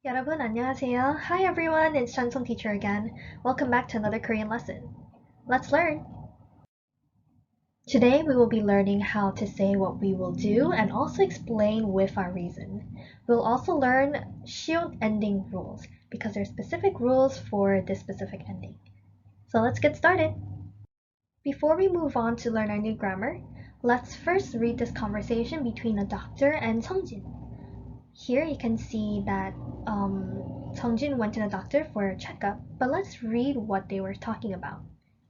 여러분 안녕하세요. Hi everyone, it's Chansung teacher again. Welcome back to another Korean lesson. Let's learn! Today we will be learning how to say what we will do and also explain with our reason. We'll also learn shield ending rules because there are specific rules for this specific ending. So let's get started! Before we move on to learn our new grammar, let's first read this conversation between a doctor and Seongjin. Here you can see that Seongjin went to the doctor for a checkup, but let's read what they were talking about.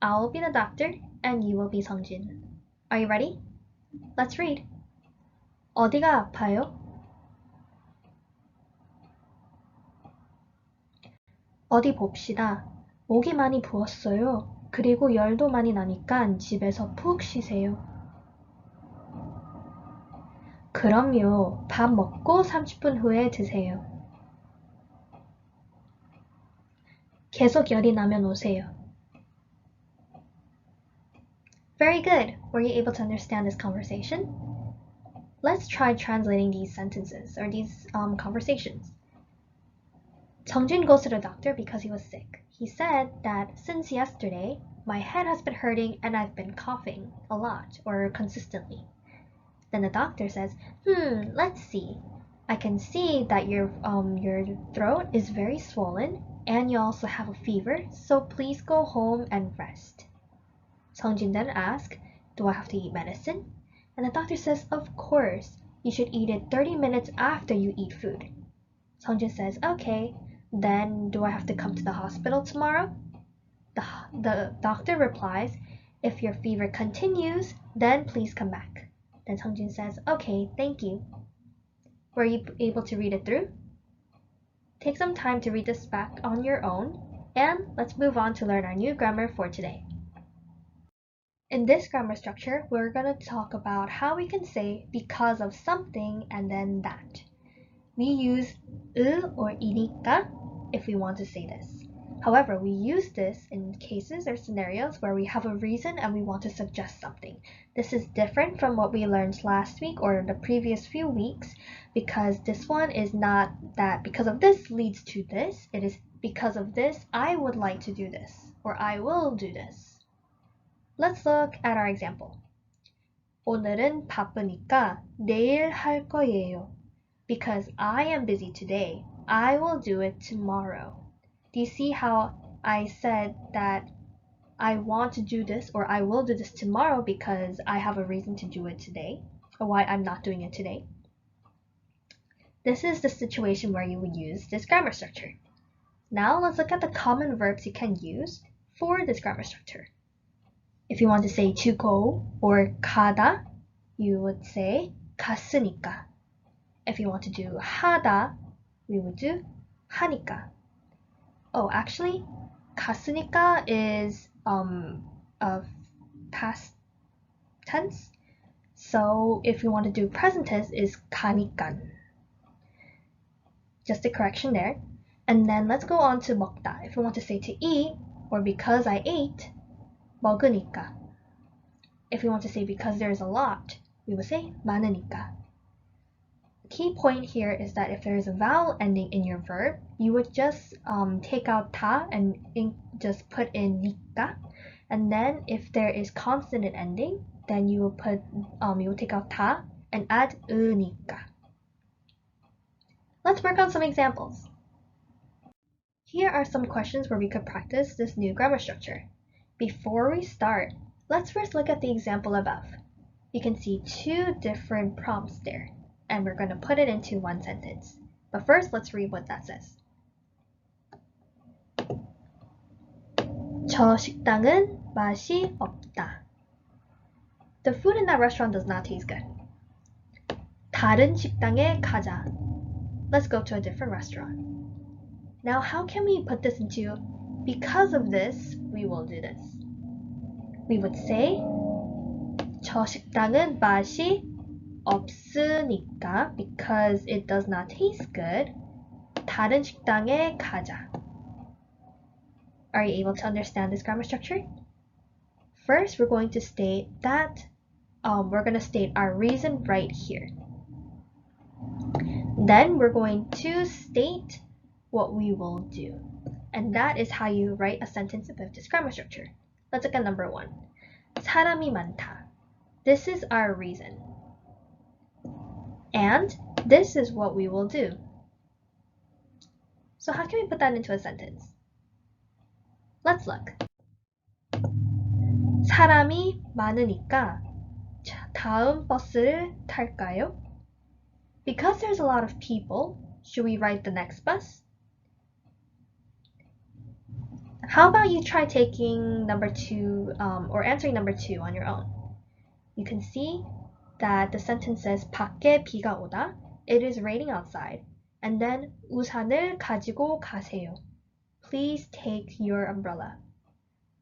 I'll be the doctor and you will be Seongjin. Are you ready? Let's read. 어디가 아파요? 어디 봅시다. 목이 많이 부었어요. 그리고 열도 많이 나니까 집에서 푹 쉬세요. 그럼요. 밥 먹고 30분 후에 드세요. 계속 열이 나면 오세요. Very good. Were you able to understand this conversation? Let's try translating these sentences or these conversations. Seongjin goes to the doctor because he was sick. He said that since yesterday, my head has been hurting and I've been coughing a lot or consistently. Then the doctor says, let's see. I can see that your throat is very swollen and you also have a fever, so please go home and rest. Seongjin then asks, do I have to eat medicine? And the doctor says, of course. You should eat it 30 minutes after you eat food. Seongjin says, okay. Then do I have to come to the hospital tomorrow? The doctor replies, if your fever continues, then please come back. Then Seongjin says, okay, thank you. Were you able to read it through? Take some time to read this back on your own, and let's move on to learn our new grammar for today. In this grammar structure, we're going to talk about how we can say because of something and then that. We use or 이니까 if we want to say this. However, we use this in cases or scenarios where we have a reason and we want to suggest something. This is different from what we learned last week or the previous few weeks because this one is not that because of this leads to this. It is because of this, I would like to do this or I will do this. Let's look at our example. 오늘은 바쁘니까 내일 할 거예요. Because I am busy today, I will do it tomorrow. Do you see how I said that I want to do this or I will do this tomorrow because I have a reason to do it today or why I'm not doing it today? This is the situation where you would use this grammar structure. Now let's look at the common verbs you can use for this grammar structure. If you want to say to go or 가다, you would say 갔으니까. If you want to do 하다, we would do 하니까. Oh, actually, 갔으니까 is a past tense. So if you want to do present tense, is 가니깐. Just a correction there. And then let's go on to 먹다. If you want to say to eat or because I ate, 먹으니까. If we want to say because there's a lot, we would say 많으니까. The key point here is that if there is a vowel ending in your verb, you would just take out 다 and just put in 니까. And then if there is consonant ending, then you will take out 다 and add 으니까. Let's work on some examples. Here are some questions where we could practice this new grammar structure. Before we start, let's first look at the example above. You can see two different prompts there, and we're going to put it into one sentence. But first, let's read what that says. 저 식당은 맛이 없다. The food in that restaurant does not taste good. 다른 식당에 가자. Let's go to a different restaurant. Now, how can we put this into because of this, we will do this. We would say 저 식당은 맛이 없으니까 because it does not taste good. 다른 식당에 가자. Are you able to understand this grammar structure? First, we're going to state that we're going to state our reason right here. Then we're going to state what we will do. And that is how you write a sentence with this grammar structure. Let's look at number 1. 사람이 많다. This is our reason. And this is what we will do. So how can we put that into a sentence? Let's look. 사람이 많으니까 다음 버스를 탈까요? Because there's a lot of people, should we ride the next bus? How about you try taking number 2 or answering number 2 on your own? You can see that the sentence says 밖에 비가 오다. It is raining outside. And then 우산을 가지고 가세요. Please take your umbrella.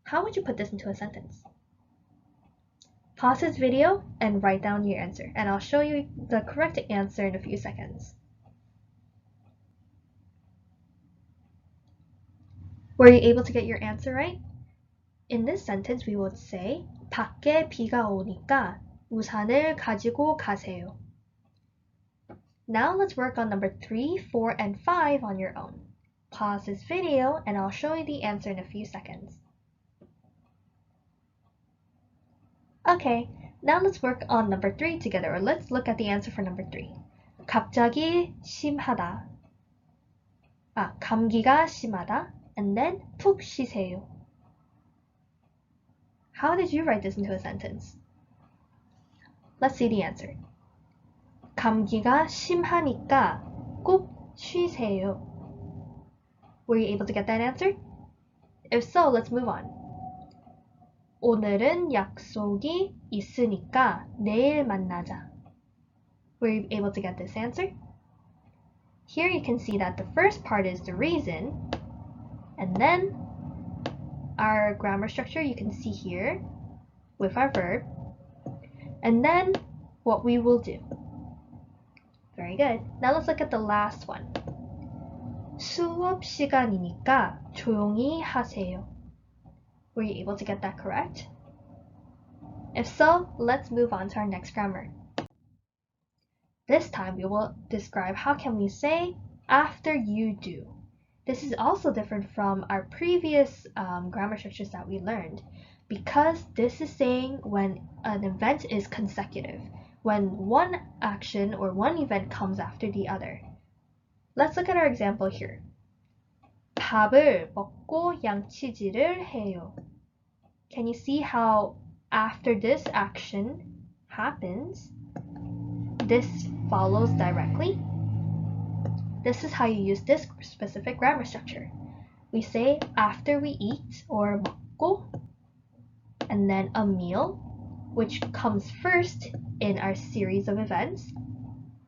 How would you put this into a sentence? Pause this video and write down your answer, and I'll show you the correct answer in a few seconds. Were you able to get your answer right? In this sentence, we would say 밖에 비가 오니까 우산을 가지고 가세요. Now let's work on number 3, 4, and 5 on your own. Pause this video and I'll show you the answer in a few seconds. Okay, now let's work on number 3 together, or let's look at the answer for number 3. 갑자기 심하다. 감기가 심하다. And then 푹 쉬세요. How did you write this into a sentence? Let's see the answer. 감기가 심하니까 꼭 쉬세요. Were you able to get that answer? If so, let's move on. 오늘은 약속이 있으니까 내일 만나자. Were you able to get this answer? Here you can see that the first part is the reason, and then our grammar structure you can see here with our verb, and then what we will do. Very good. Now let's look at the last one. 수업 시간이니까 조용히 하세요. Were you able to get that correct? If so, let's move on to our next grammar. This time we will describe how can we say after you do. This is also different from our previous grammar structures that we learned, because this is saying when an event is consecutive, when one action or one event comes after the other. Let's look at our example here. 밥을 먹고 양치질을 해요. Can you see how after this action happens, this follows directly? This is how you use this specific grammar structure. We say after we eat, or 먹고, and then a meal, which comes first in our series of events.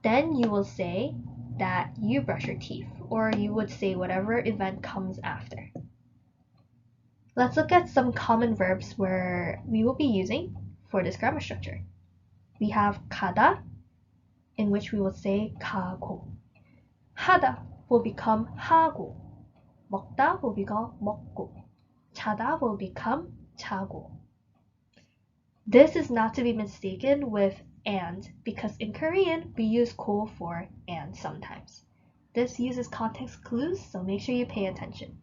Then you will say that you brush your teeth, or you would say whatever event comes after. Let's look at some common verbs where we will be using for this grammar structure. We have 가다, in which we will say 가고. 하다 will become 하고. 먹다 will become 먹고. 자다 will become 자고. This is not to be mistaken with and, because in Korean we use ko for and sometimes. This uses context clues, so make sure you pay attention.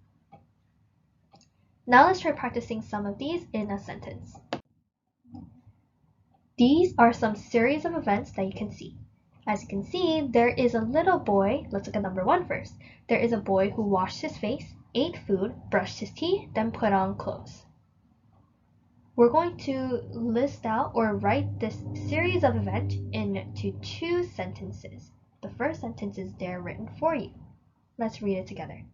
Now let's try practicing some of these in a sentence. These are some series of events that you can see. As you can see, there is a little boy. Let's look at number 1 first. There is a boy who washed his face, ate food, brushed his teeth, then put on clothes. We're going to list out or write this series of events into 2 sentences. The first sentence is there written for you. Let's read it together.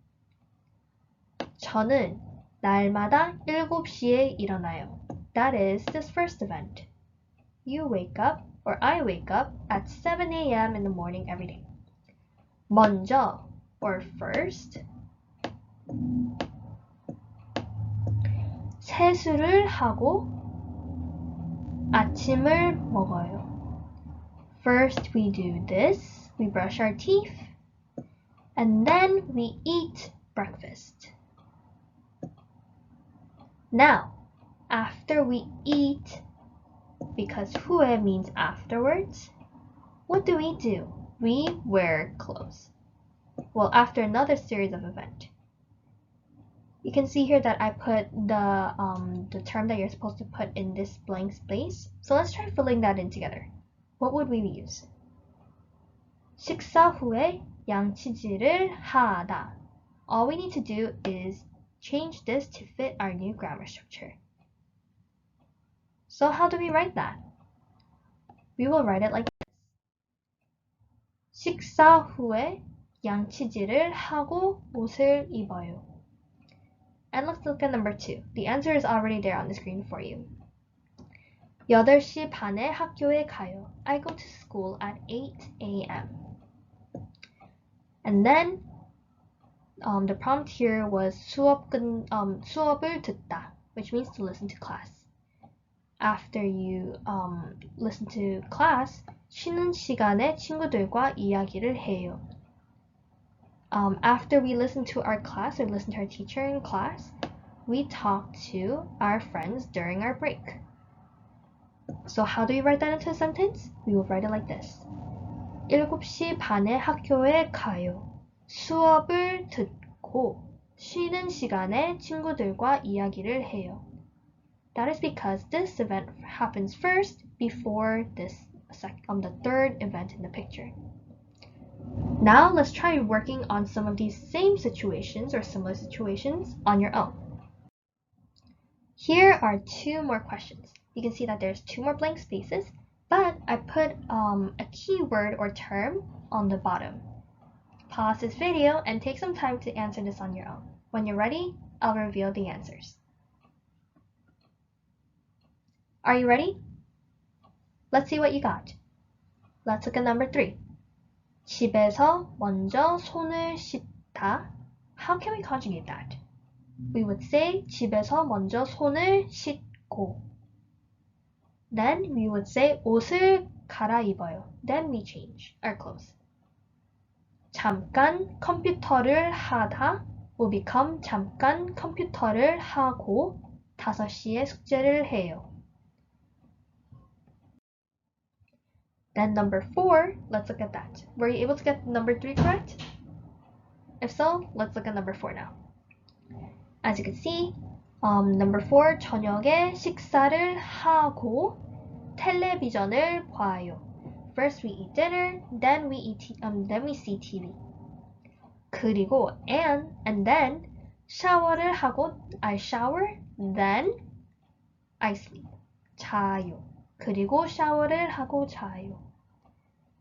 저는 날마다 7시에 일어나요. That is this first event. You wake up, or I wake up, at 7 a.m. in the morning every day. 먼저, or first. 세수를 하고 아침을 먹어요. First we do this, we brush our teeth, and then we eat breakfast. Now, after we eat, because 후에 means afterwards, what do? We wear clothes. Well, after another series of event. You can see here that I put the term that you're supposed to put in this blank space. So let's try filling that in together. What would we use? 식사 후에 양치질을 하다. All we need to do is change this to fit our new grammar structure. So how do we write that? We will write it like this. 식사 후에 양치질을 하고 옷을 입어요. And let's look at number 2. The answer is already there on the screen for you. 8시 반에 학교에 가요. I go to school at 8 a.m. And then the prompt here was 수업을 듣다, which means to listen to class. After you listen to class, 쉬는 시간에 친구들과 이야기를 해요. After we listen to our class or listen to our teacher in class, we talk to our friends during our break. So how do we write that into a sentence? We will write it like this. 7시 반에 학교에 가요. 수업을 듣고 쉬는 시간에 친구들과 이야기를 해요. That is because this event happens first before the third event in the picture. Now let's try working on some of these same situations or similar situations on your own. Here are 2 more questions. You can see that there's 2 more blank spaces, but I put a keyword or term on the bottom. Pause this video and take some time to answer this on your own. When you're ready, I'll reveal the answers. Are you ready? Let's see what you got. Let's look at number 3. 집에서 먼저 손을 씻다. How can we conjugate that? We would say 집에서 먼저 손을 씻고. Then we would say 옷을 갈아입어요. Then we change our clothes. 잠깐 컴퓨터를 하다 will become 잠깐 컴퓨터를 하고 5시에 숙제를 해요. Then number 4, let's look at that. Were you able to get number 3 correct? If so, let's look at number 4 now. As you can see, number 4, 저녁에 식사를 하고 텔레비전을 봐요. First we eat dinner, then we see TV. 그리고 and then 샤워를 하고 I shower, then I sleep. 자요. 그리고 샤워를 하고 자요.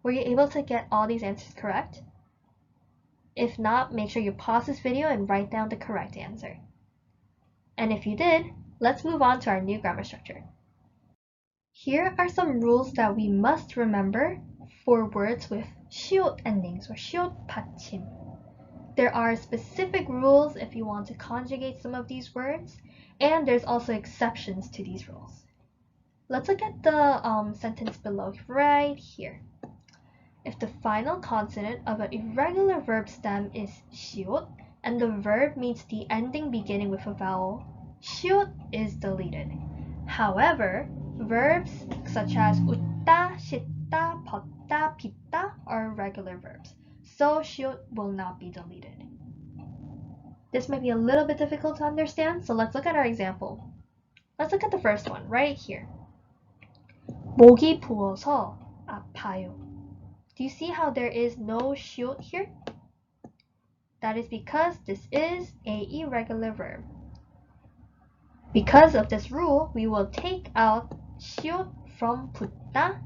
Were you able to get all these answers correct? If not, make sure you pause this video and write down the correct answer. And if you did, let's move on to our new grammar structure. Here are some rules that we must remember for words with 시옷 endings or 시옷 받침. There are specific rules if you want to conjugate some of these words, and there's also exceptions to these rules. Let's look at the sentence below right here. If the final consonant of an irregular verb stem is 시옷 and the verb meets the ending beginning with a vowel, 시옷 is deleted. However, verbs such as 웃다, 씻다, 벗다, 빗다 are regular verbs, so 시옷 will not be deleted. This might be a little bit difficult to understand, so let's look at our example. Let's look at the first one right here. 목이 부어서 아파요. Do you see how there is no 시옷 here? That is because this is an irregular verb. Because of this rule, we will take out 시옷 from 붓다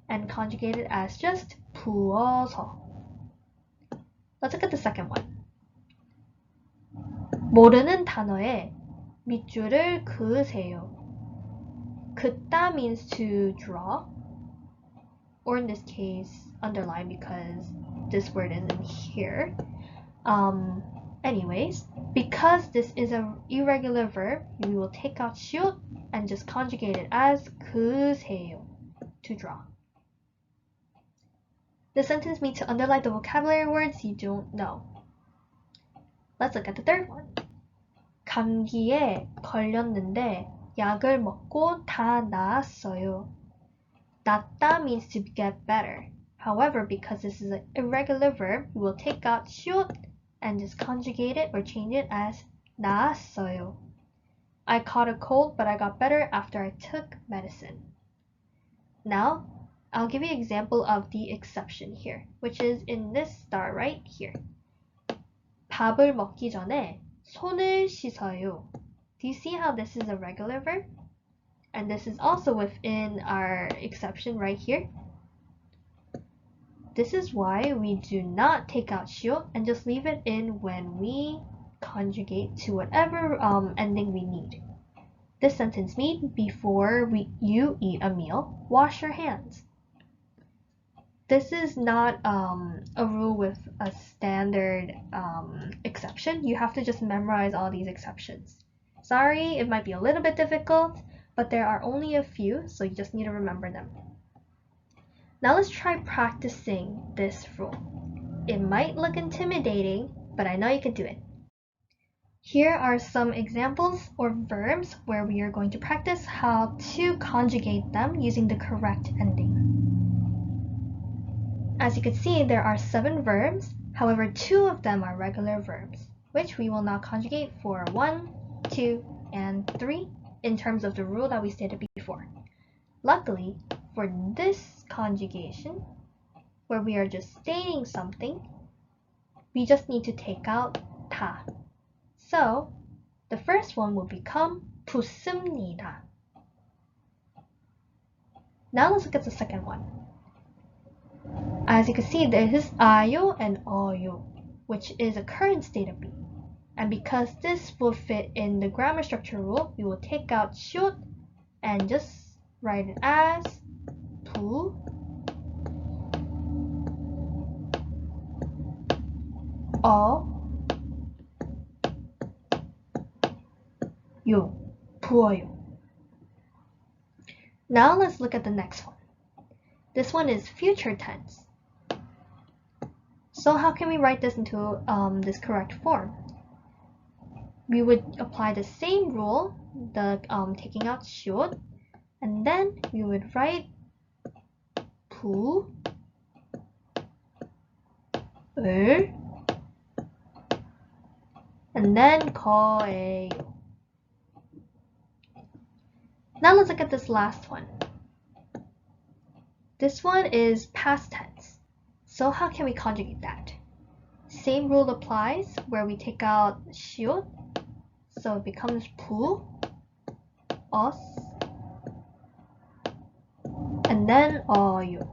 and conjugate it as just 부어서. Let's look at the second one. 모르는 단어에 밑줄을 그으세요. 긋다 means to draw, or in this case, underline because this word isn't here. Anyways, because this is an irregular verb, we will take out 시옷 and just conjugate it as 그으세요, to draw. This sentence means to underline the vocabulary words you don't know. Let's look at the third one. 감기에 걸렸는데 약을 먹고 다 나았어요. 낫다 means to get better. However, because this is an irregular verb, we will take out should and just conjugate it or change it as 나았어요. I caught a cold, but I got better after I took medicine. Now, I'll give you an example of the exception here, which is in this star right here. 밥을 먹기 전에 손을 씻어요. Do you see how this is a regular verb? And this is also within our exception right here. This is why we do not take out should and just leave it in when we conjugate to whatever ending we need. This sentence means before you eat a meal, wash your hands. This is not a rule with a standard exception. You have to just memorize all these exceptions. Sorry, it might be a little bit difficult, but there are only a few, so you just need to remember them. Now let's try practicing this rule. It might look intimidating, but I know you can do it. Here are some examples or verbs where we are going to practice how to conjugate them using the correct ending. As you can see, there are 7 verbs, however 2 of them are regular verbs, which we will now conjugate for 1, 2, and 3 in terms of the rule that we stated before. Luckily, for this conjugation, where we are just stating something, we just need to take out 다. So, the first one will become 붓습니다. Now let's look at the second one. As you can see, there is 아요 and 어요, which is a current state of being. And because this will fit in the grammar structure rule, we will take out should and just write it as 부, 요, 부어요. Now let's look at the next one. This one is future tense. So how can we write this into this correct form? We would apply the same rule, the taking out should, and then we would write 부, 을, and then 거예요. Now let's look at this last one. This one is past tense. So how can we conjugate that? Same rule applies where we take out should, so it becomes 부, us, and then 어요.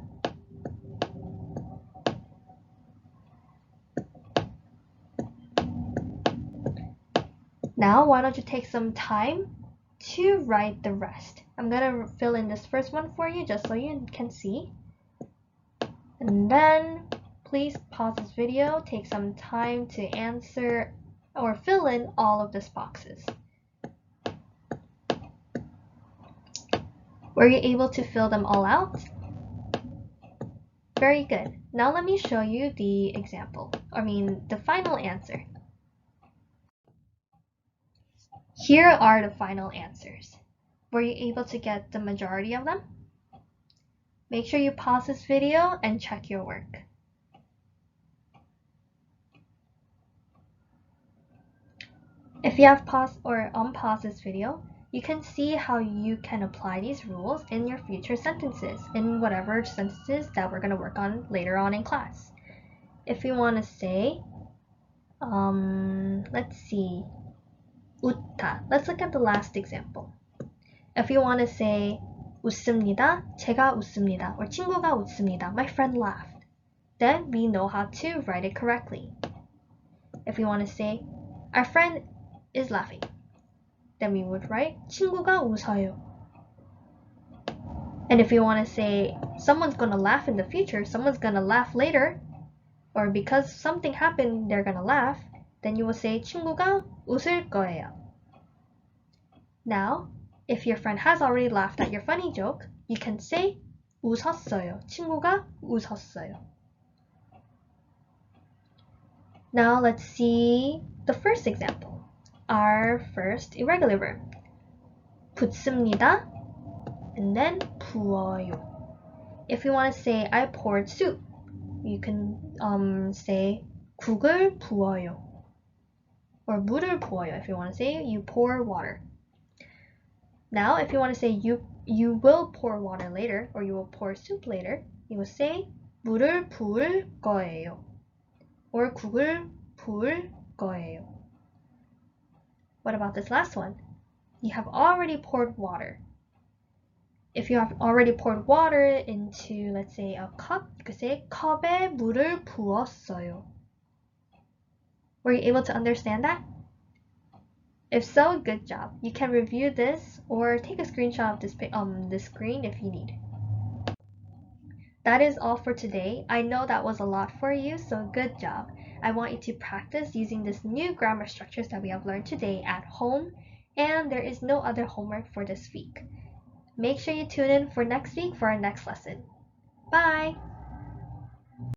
Now why don't you take some time to write the rest. I'm gonna fill in this first one for you just so you can see. And then please pause this video, take some time to answer or fill in all of these boxes. Were you able to fill them all out? Very good. Now let me show you the example, the final answer. Here are the final answers. Were you able to get the majority of them? Make sure you pause this video and check your work. If you have paused or unpaused this video, you can see how you can apply these rules in your future sentences, in whatever sentences that we're going to work on later on in class. If you want to say, let's see, 웃다. Let's look at the last example. If you want to say, 웃습니다, 제가 웃습니다, or 친구가 웃습니다, my friend laughed, then we know how to write it correctly. If you want to say, our friend is laughing, then we would write 친구가 웃어요. And if you want to say someone's going to laugh in the future, someone's going to laugh later, or because something happened, they're going to laugh, then you will say 친구가 웃을 거예요. Now, if your friend has already laughed at your funny joke, you can say 웃었어요. 친구가 웃었어요. Now let's see the first example. Our first irregular verb. 붓습니다 and then 부어요. If you want to say I poured soup, you can say 국을 부어요. Or 물을 부어요 if you want to say you pour water. Now, if you want to say you will pour water later, or you will pour soup later, you will say 물을 부을 거예요. Or 국을 부을 거예요. What about this last one? You have already poured water. If you have already poured water into, let's say, a cup, you could say 컵에 물을 부었어요. Were you able to understand that? If so, good job. You can review this or take a screenshot of this screen if you need. That is all for today. I know that was a lot for you, so good job. I want you to practice using this new grammar structures that we have learned today at home, and there is no other homework for this week. Make sure you tune in for next week for our next lesson. Bye!